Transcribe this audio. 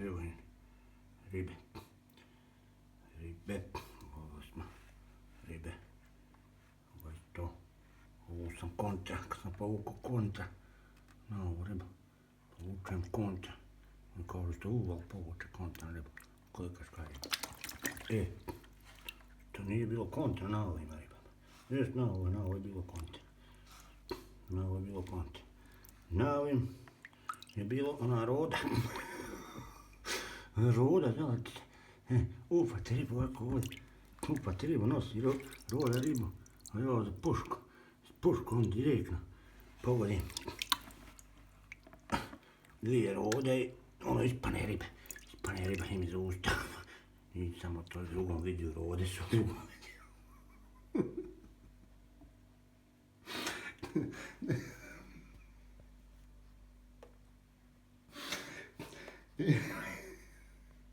evo je ribe. Ovo smo ribe. Ovo je to. Ovo sam kontra, kad sam povukao kontra na ovu ribu. Povučem kontra. I kao što uvijek povuče kontra na ribu. Koja kaška riba. To nije bilo kontra na ovima ribama. Jes na ovo je bilo kontra. Na ovo je bilo kontra. Na ovim je bilo ona roda. Roda, znate. Ufate ribu ovako ovdje. Ufate ribu, nosi roda ribu. A ja za pušku. S puškom direktno pogodim. Dvije rode i ono ispane ribe. Ispane riba im iz usta. I samo to u drugom videu, rode su u drugom videu.